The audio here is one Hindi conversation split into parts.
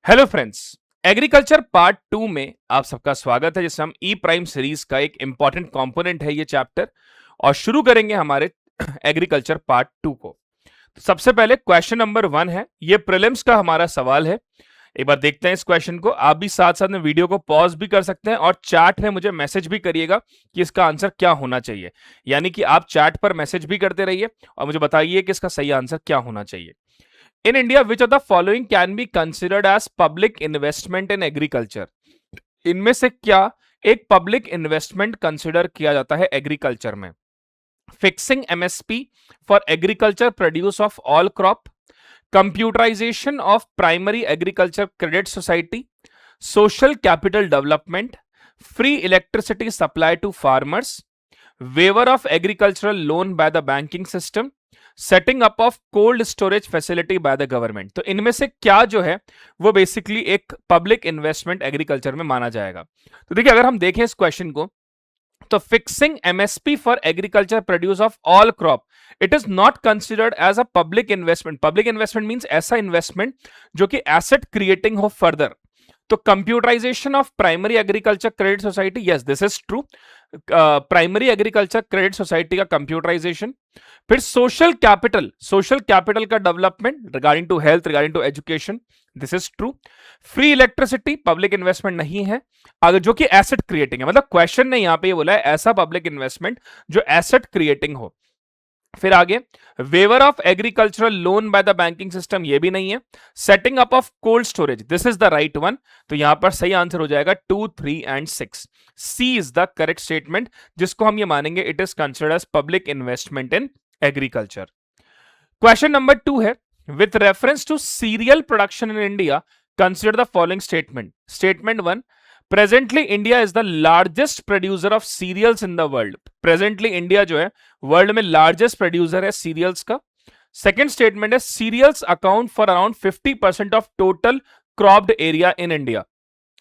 हेलो फ्रेंड्स, एग्रीकल्चर पार्ट 2 में आप सबका स्वागत है जिसमें हम ई प्राइम सीरीज का एक इंपॉर्टेंट कंपोनेंट है ये चैप्टर और शुरू करेंगे हमारे एग्रीकल्चर पार्ट 2 को। तो सबसे पहले क्वेश्चन नंबर 1 है, ये प्रीलिम्स का हमारा सवाल है। एक बार देखते हैं इस क्वेश्चन को। आप भी साथ साथ में वीडियो को पॉज भी कर सकते हैं और चैट में मुझे मैसेज भी करिएगा कि इसका आंसर क्या होना चाहिए, यानी कि आप चैट पर मैसेज भी करते रहिए और मुझे बताइए कि इसका सही आंसर क्या होना चाहिए। In India, which of the following can be considered as public investment in agriculture? इनमें से क्या एक पब्लिक इन्वेस्टमेंट कंसिडर किया जाता है एग्रीकल्चर में? Fixing MSP for agriculture produce of all crop, computerisation of primary agriculture credit society, social capital development, free electricity supply to farmers, waiver of agricultural loan by the banking system, setting up of cold storage facility by the government. तो इनमें से क्या जो है वो बेसिकली एक पब्लिक इन्वेस्टमेंट एग्रीकल्चर में माना जाएगा। तो देखिए, अगर हम देखें इस क्वेश्चन को तो fixing MSP for agriculture produce of all crop, it is not considered as a public investment. Public investment means ऐसा इन्वेस्टमेंट जो कि एसेट क्रिएटिंग हो फर्दर। तो computerisation of primary agriculture credit society, yes this is true, primary agriculture credit society का कंप्यूटराइजेशन। फिर सोशल कैपिटल का development regarding to health, regarding to education, this is true. Free electricity public investment नहीं है, अगर जो कि एसेट क्रिएटिंग है, मतलब क्वेश्चन ने यहां पे ये बोला है ऐसा पब्लिक इन्वेस्टमेंट जो एसेट क्रिएटिंग हो। फिर आगे waiver of agricultural loan by the banking system, ये भी नहीं है। Setting up of cold storage, this is the right one. तो यहां पर सही आंसर हो जाएगा 2, 3 and 6। C is the correct statement जिसको हम ये मानेंगे it is considered as public investment in agriculture. Question number 2 है, with reference to serial production in India consider the following statement. Statement 1, presently India is the largest producer of cereals in the world. Presently India जो है वर्ल्ड में लार्जेस्ट प्रोड्यूसर है सीरियल्स का। सेकेंड स्टेटमेंट है, cereals account for around 50% of total cropped area in India.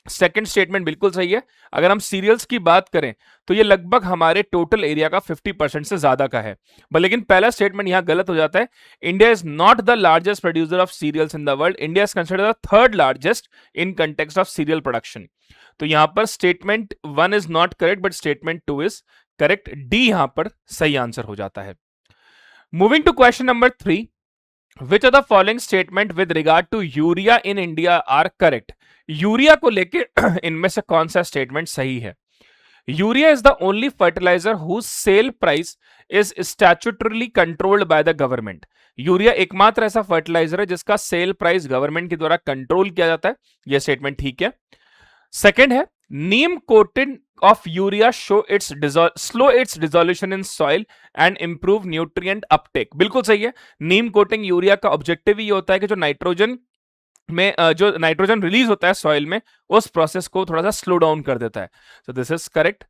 Second statement बिल्कुल सही है। अगर हम सीरियल्स की बात करें तो ये लगभग हमारे टोटल एरिया का 50% से ज्यादा का है। लेकिन पहला स्टेटमेंट यहां गलत हो जाता है। India is not the largest producer of cereals in the world, India is considered the third largest in context of cereal production. तो यहां पर statement 1 is not correct but statement 2 is correct. D यहां पर सही आंसर हो जाता है। Moving to question number 3, which are the following statement with regard to urea in India are correct. Urea को लेके इनमें से कौन सा स्टेटमेंट सही है? Urea is the only fertiliser whose sale price is statutorily controlled by the government. Urea एकमात्र ऐसा फर्टिलाइजर है जिसका सेल प्राइस गवर्नमेंट के द्वारा कंट्रोल किया जाता है। यह स्टेटमेंट ठीक है। सेकेंड है, neem coated of urea show its slow its dissolution in soil and improve nutrient uptake. बिल्कुल सही है। नीम कोटिंग यूरिया का ऑब्जेक्टिव ये होता है कि जो नाइट्रोजन रिलीज होता है सॉइल में उस प्रोसेस को थोड़ा सा स्लो डाउन कर देता है। So this is correct.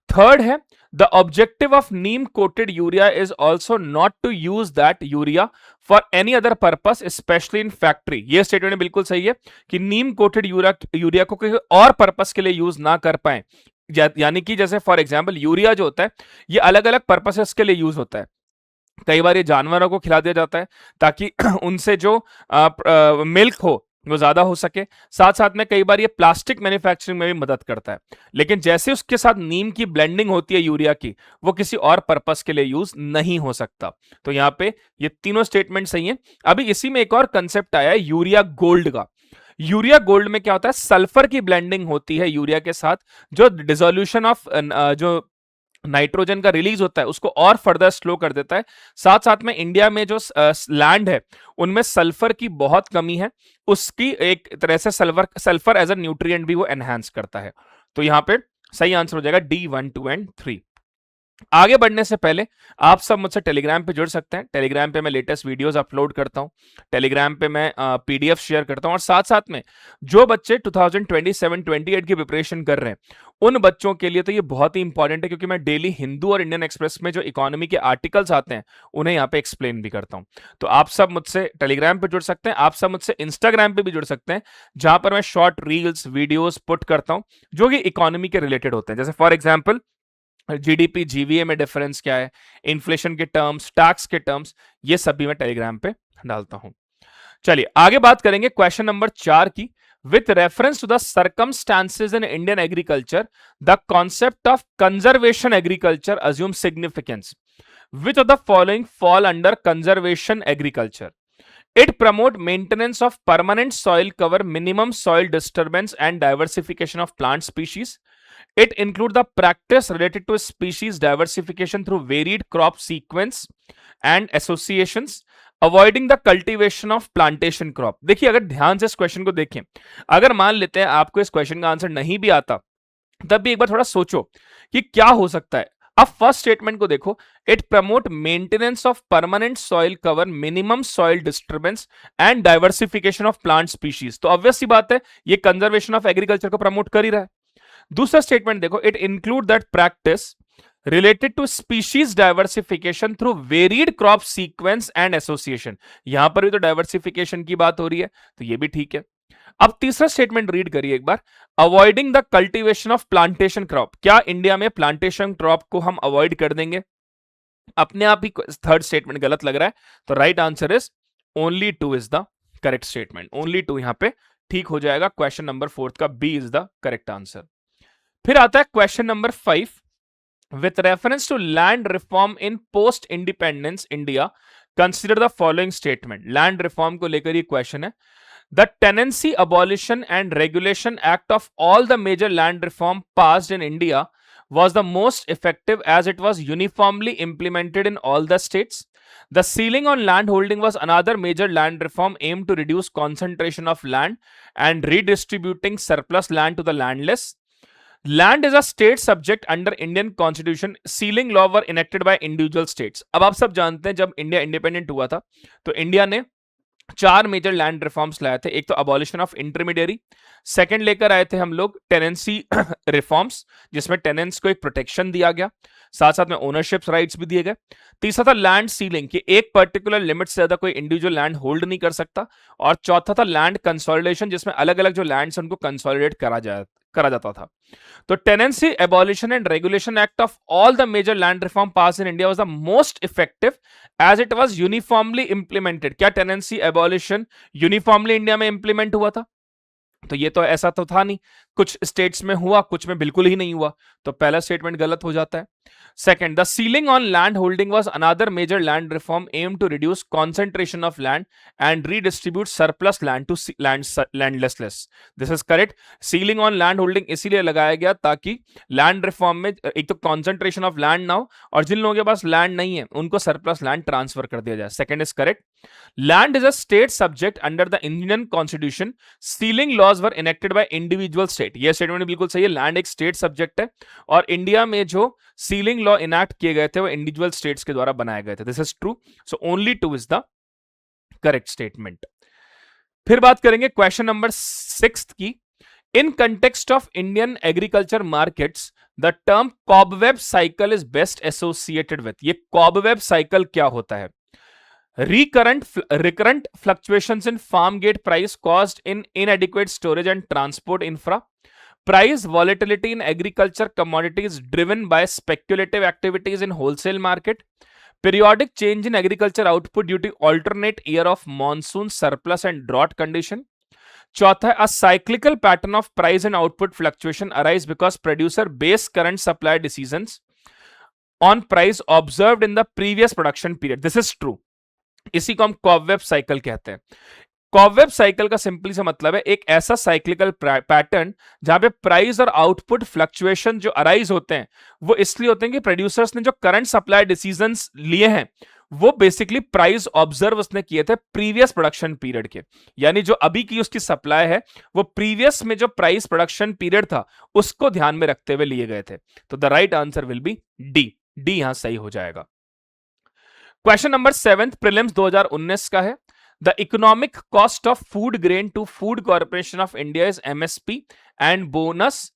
Third है, the objective of neem coated urea is also not to use that urea for any other purpose specially in factory. ये स्टेटमेंट बिल्कुल सही है कि नीम कोटेड यूरिया को किसी और पर्पस के लिए यूज ना कर पाए, यानी कि जैसे फॉर एग्जाम्पल यूरिया जो होता है ये अलग अलग पर्पसेस के लिए यूज होता है। कई बार ये जानवरों को खिला दिया जाता है ताकि उनसे जो मिल्क हो वो ज्यादा हो सके। साथ साथ में कई बार ये प्लास्टिक मैन्युफैक्चरिंग में भी मदद करता है। लेकिन जैसे उसके साथ नीम की ब्लेंडिंग होती है यूरिया की, वो किसी और पर्पस के लिए यूज नहीं हो सकता। तो यहाँ पे ये तीनों स्टेटमेंट सही है। अभी इसी में एक और कंसेप्ट आया है यूरिया गोल्ड का। यूरिया गोल्ड में क्या होता है, सल्फर की ब्लेंडिंग होती है यूरिया के साथ, जो डिसोल्यूशन ऑफ जो नाइट्रोजन का रिलीज होता है उसको और फर्दर स्लो कर देता है। साथ साथ में इंडिया में जो लैंड है उनमें सल्फर की बहुत कमी है, उसकी एक तरह से सल्फर एज अ न्यूट्रिएंट भी वो एनहांस करता है। तो यहां पे सही आंसर हो जाएगा डी 1, 2 एंड 3। आगे बढ़ने से पहले आप सब मुझसे टेलीग्राम पे जुड़ सकते हैं। टेलीग्राम पे मैं लेटेस्ट वीडियोस अपलोड करता हूं, टेलीग्राम पे मैं पीडीएफ शेयर करता हूं और साथ साथ में जो बच्चे 2027-28 की प्रिपरेशन कर रहे हैं उन बच्चों के लिए तो ये बहुत ही इंपॉर्टेंट है, क्योंकि मैं डेली हिंदू और इंडियन एक्सप्रेस में जो इकोनॉमी के आर्टिकल्स आते हैं उन्हें यहाँ पे एक्सप्लेन भी करता हूँ। तो आप सब मुझसे टेलीग्राम पे जुड़ सकते हैं, आप सब मुझसे इंस्टाग्राम पे भी जुड़ सकते हैं जहां पर मैं शॉर्ट रील्स वीडियोस पुट करता हूं जो कि इकोनॉमी के रिलेटेड होते हैं। जैसे फॉर एग्जाम्पल जीडीपी जीवीए में डिफरेंस क्या है, इन्फ्लेशन के टर्म्स, टैक्स के टर्म्स, ये सभी मैं टेलीग्राम पे डालता हूं। चलिए आगे बात करेंगे क्वेश्चन नंबर 4 की। with reference to the circumstances in Indian agriculture, the concept of conservation agriculture assumes significance. Which of the following fall under conservation agriculture? It promote maintenance of permanent soil cover, minimum soil disturbance, and diversification of plant species. It include the practice related to species diversification through varied crop sequence and associations, avoiding the cultivation of plantation crop. देखिए अगर ध्यान से इस क्वेश्चन को देखें, अगर मान लेते हैं आपको इस क्वेश्चन का आंसर नहीं भी आता, तब भी एक बार थोड़ा सोचो कि क्या हो सकता है। अब फर्स्ट स्टेटमेंट को देखो, it promote maintenance of permanent soil cover, minimum soil disturbance and diversification of plant species. तो ऑब्वियस सी बात है ये कंजर्वेशन ऑफ एग्रीकल्चर को प्रमोट कर ही रहा है। दूसरा स्टेटमेंट देखो, it include that practice related to species diversification through varied crop sequence and association। यहां पर भी तो डाइवर्सिफिकेशन की बात हो रही है, तो ये भी ठीक है। अब तीसरा स्टेटमेंट रीड करिए एक बार, avoiding the cultivation of plantation crop. क्या इंडिया में प्लांटेशन क्रॉप को हम अवॉइड कर देंगे? अपने आप ही थर्ड स्टेटमेंट गलत लग रहा है, तो right answer is only 2 is the correct statement. Only 2 यहां पे ठीक हो जाएगा। क्वेश्चन नंबर 4 का B is the correct answer. फिर आता है question number 5, with reference to land reform in post independence India, consider the following statement। land reform को लेकर ये क्वेश्चन है। The Tenancy Abolition and Regulation Act of all the major land reform passed in India was the most effective as it was uniformly implemented in all the states. The ceiling on land holding was another major land reform aimed to reduce concentration of land and redistributing surplus land to the landless. Land is a state subject under Indian Constitution. Ceiling law were enacted by individual states। अब आप सब जानते हैं जब इंडिया इंडिपेंडेंट हुआ था तो इंडिया ने 4 मेजर लैंड रिफॉर्म्स लाए थे। एक तो अबॉलिशन ऑफ इंटरमीडियरी, सेकंड लेकर आए थे हम लोग टेनेंसी रिफॉर्म्स जिसमें टेनेंट्स को एक प्रोटेक्शन दिया गया, साथ साथ में ओनरशिप राइट्स भी दिए गए। तीसरा था लैंड सीलिंग कि एक पर्टिकुलर लिमिट से ज्यादा कोई इंडिविजुअल लैंड होल्ड नहीं कर सकता, और चौथा था लैंड कंसोलिडेशन जिसमें अलग अलग जो लैंड्स उनको कंसोलिडेट करा जाता था। तो tenancy abolition and regulation act of all the major land reform pass in India was the most effective as it was uniformly implemented. क्या टेनेंसी एबॉलिशन यूनिफॉर्मली इंडिया में इंप्लीमेंट हुआ था? तो ये तो ऐसा तो था नहीं, कुछ स्टेट्स में हुआ, कुछ में बिल्कुल ही नहीं हुआ, तो पहला स्टेटमेंट गलत हो जाता है। Second, the ceiling on land holding was another major land reform aim to reduce concentration of land and redistribute surplus land to landlessness. This is correct. Ceiling on land holding इसीलिए लगाया गया ताकि लैंड रिफॉर्म में एक तो कॉन्सेंट्रेशन ऑफ लैंड ना हो और जिन लोगों के पास लैंड नहीं है उनको सरप्लस लैंड ट्रांसफर कर दिया जाए। Second is correct. Land is a state subject under the Indian constitution. Ceiling laws were enacted by individual state. यह स्टेटमेंट बिल्कुल सही है, लैंड एक स्टेट सब्जेक्ट है और इंडिया में जो सीलिंग लॉ इनैक्ट किए गए थे वो इंडिविजुअल स्टेट्स के द्वारा बनाए गए थे। This is true, so only 2 is the correct statement. फिर बात करेंगे क्वेश्चन नंबर 6 की। इन context of Indian agriculture markets the term cobweb cycle is best associated with. ये कॉबवेब साइकिल क्या होता है? recurrent fluctuations in farm gate price caused in inadequate storage and transport infra, price volatility in agriculture commodities driven by speculative activities in wholesale market, periodic change in agriculture output due to alternate year of monsoon surplus and drought condition. चौथा, a cyclical pattern of price and output fluctuation arise because producer base current supply decisions on price observed in the previous production period. This is true. इसी को हम कॉबवेब साइकिल कहते हैं। कॉबवेब साइकिल का सिंपली से मतलब है एक ऐसा साइक्लिकल पैटर्न जहां पे प्राइस और आउटपुट फ्लक्चुएशन जो अराइज होते हैं वो इसलिए होते हैं कि प्रोड्यूसर्स ने जो करंट सप्लाई डिसीजंस लिए हैं वो बेसिकली प्राइस ऑब्जर्व उसने किए थे प्रीवियस प्रोडक्शन पीरियड के, यानी जो अभी की उसकी सप्लाई है वो प्रीवियस में जो प्राइस प्रोडक्शन पीरियड था उसको ध्यान में रखते हुए लिए गए थे। तो the right answer will B D. D यहां सही हो जाएगा। क्वेश्चन नंबर 7 प्रीलिम्स 2019 का है। The economic cost of food grain to food corporation of India is MSP and bonus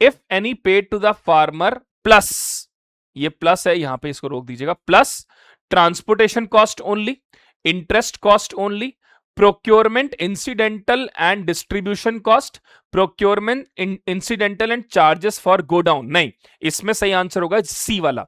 if any paid to the farmer plus, ये प्लस है यहां पे इसको रोक दीजिएगा, plus transportation cost only, interest cost only, procurement incidental and distribution cost, procurement incidental and charges for godown. नहीं, इसमें सही आंसर होगा सी वाला।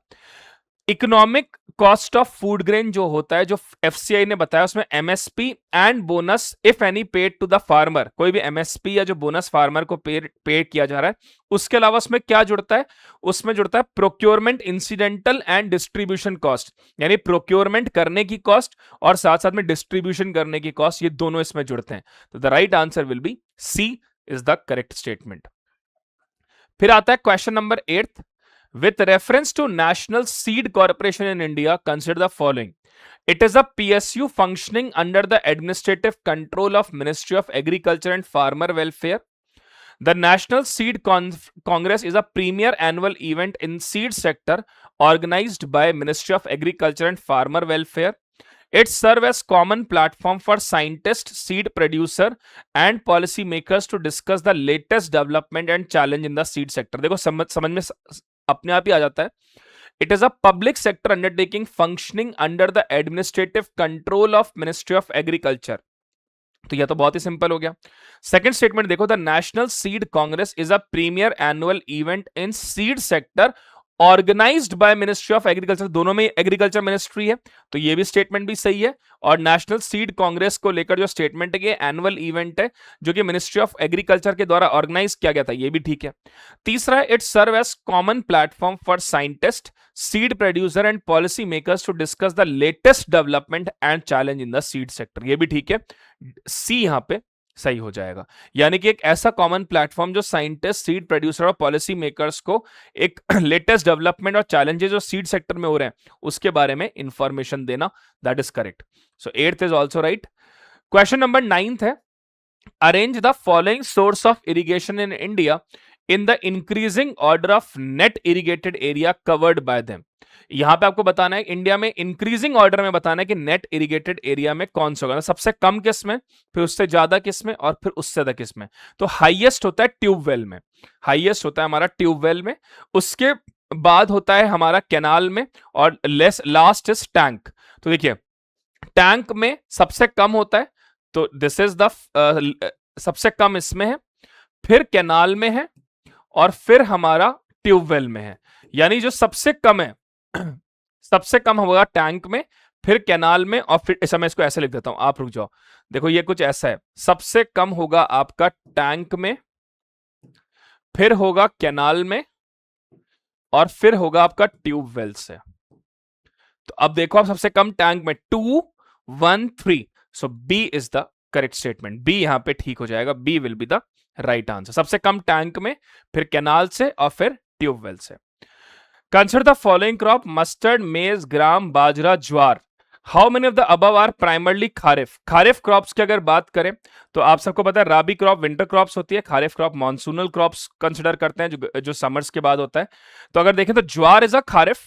Economic cost of food grain जो होता है, जो एफसीआई ने बताया, उसमें MSP and bonus if any paid to the farmer, कोई भी एमएसपी या जो बोनस फार्मर को पे किया जा रहा है, उसके अलावा उसमें क्या जुड़ता है, उसमें जुड़ता है procurement incidental and distribution cost, यानी प्रोक्योरमेंट करने की कॉस्ट और साथ साथ में डिस्ट्रीब्यूशन करने की कॉस्ट, ये दोनों इसमें जुड़ते हैं। तो the right answer will be C is the correct statement. फिर आता है question number 8, with reference to National Seed Corporation in India, consider the following. It is a PSU functioning under the administrative control of Ministry of Agriculture and Farmer Welfare. The National Seed Congress is a premier annual event in seed sector organized by Ministry of Agriculture and Farmer Welfare. It serves as common platform for scientists, seed producer and policy makers to discuss the latest development and challenge in the seed sector. देखो समझ में अपने आप ही आ जाता है। It is a public sector undertaking functioning under the administrative control of ministry of agriculture. तो यह तो बहुत ही सिंपल हो गया। सेकंड स्टेटमेंट देखो, the national seed congress is a premier annual event in seed sector organized by ministry of agriculture, दोनों में एग्रीकल्चर मिनिस्ट्री है, तो ये भी स्टेटमेंट भी सही है। और नेशनल सीड कांग्रेस को लेकर जो स्टेटमेंट है, ये एनुअल इवेंट है जो कि मिनिस्ट्री ऑफ एग्रीकल्चर के द्वारा ऑर्गेनाइज किया गया था, ये भी ठीक है। तीसरा है, it serve as common platform for scientist, seed producer and policy makers to discuss the latest development and challenge in the seed sector, ये भी ठीक है। सी यहां पे सही हो जाएगा, यानी कि एक ऐसा कॉमन प्लेटफॉर्म जो साइंटिस्ट, सीड प्रोड्यूसर और पॉलिसी मेकर्स को एक लेटेस्ट डेवलपमेंट और चैलेंजेस जो सीड सेक्टर में हो रहे हैं उसके बारे में इंफॉर्मेशन देना, that is correct. So 8th is also right. Question number 9th है, arrange the following source of irrigation in India in the increasing order of net irrigated area covered by them. यहां पे आपको बताना है इंडिया में इंक्रीजिंग ऑर्डर में बताना है कि नेट इरिगेटेड एरिया में कौन सा होगा, सबसे कम किस में, फिर उससे ज्यादा किस में और फिर उससे ज्यादा किस में। तो हाईएस्ट होता है ट्यूबवेल में, हाईएस्ट होता है हमारा ट्यूबवेल में, उसके बाद होता है हमारा कैनाल में और लास्ट इज टैंक। तो देखिए टैंक में सबसे कम होता है, तो दिस इज द सबसे कम इसमें है, फिर कैनाल में है और फिर हमारा ट्यूबवेल में है। यानी जो सबसे कम है सबसे कम होगा टैंक में, फिर कैनाल में और फिर ऐसा, मैं इसको ऐसे लिख देता हूं, आप रुक जाओ, देखो ये कुछ ऐसा है, सबसे कम होगा आपका टैंक में, फिर होगा कैनाल में और फिर होगा आपका ट्यूबवेल से। तो अब देखो आप सबसे कम टैंक में 2 1 3, so B is the correct statement, B यहां पे ठीक हो जाएगा, B will be the right answer. सबसे कम टैंक में, फिर कैनाल से और फिर ट्यूबवेल से। Consider the following crop, mustard, maize, gram, bajra, jowar. How many of the above are primarily kharif. Kharif crops की अगर बात करें तो आप सबको पता है राबी क्रॉप विंटर क्रॉप्स होती है, kharif crop monsoonal crops consider करते हैं जो समर्स के बाद होता है। तो अगर देखें तो ज्वार इज अ खारिफ,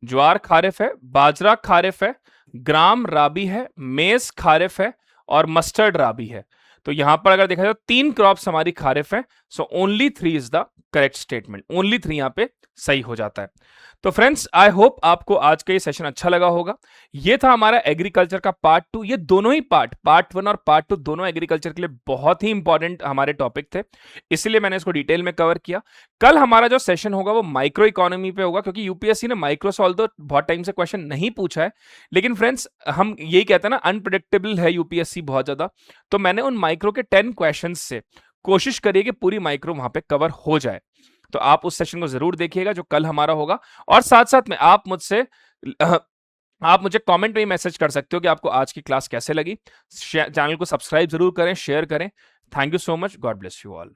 ज्वार खारिफ है, बाजरा खारिफ है, ग्राम राबी है, मेज खारिफ है और मस्टर्ड राबी है। तो यहां पर अगर देखा जाए तो 3 क्रॉप्स हमारी खारिफ है, so only 3 is the correct statement, only 3 यहां पे सही हो जाता है। तो फ्रेंड्स आई होप आपको आज का ये सेशन अच्छा लगा होगा। ये था हमारा एग्रीकल्चर का पार्ट 2, ये दोनों ही पार्ट 1 और पार्ट 2 दोनों एग्रीकल्चर के लिए बहुत ही इंपॉर्टेंट हमारे टॉपिक थे, इसलिए मैंने इसको डिटेल में कवर किया। कल हमारा जो सेशन होगा वो माइक्रो इकोनॉमी पे होगा, क्योंकि यूपीएससी ने माइक्रो सॉल्व तो बहुत टाइम से क्वेश्चन नहीं पूछा है, लेकिन फ्रेंड्स हम यही कहते हैं ना, अनप्रिडिक्टेबल है यूपीएससी बहुत ज्यादा, तो मैंने उन माइक्रो के 10 क्वेश्चन से कोशिश करिए कि पूरी माइक्रो वहां पे कवर हो जाए। तो आप उस सेशन को जरूर देखिएगा जो कल हमारा होगा, और साथ साथ में आप मुझे कमेंट में ही मैसेज कर सकते हो कि आपको आज की क्लास कैसे लगी। चैनल को सब्सक्राइब जरूर करें, शेयर करें। Thank you so much, God bless you all.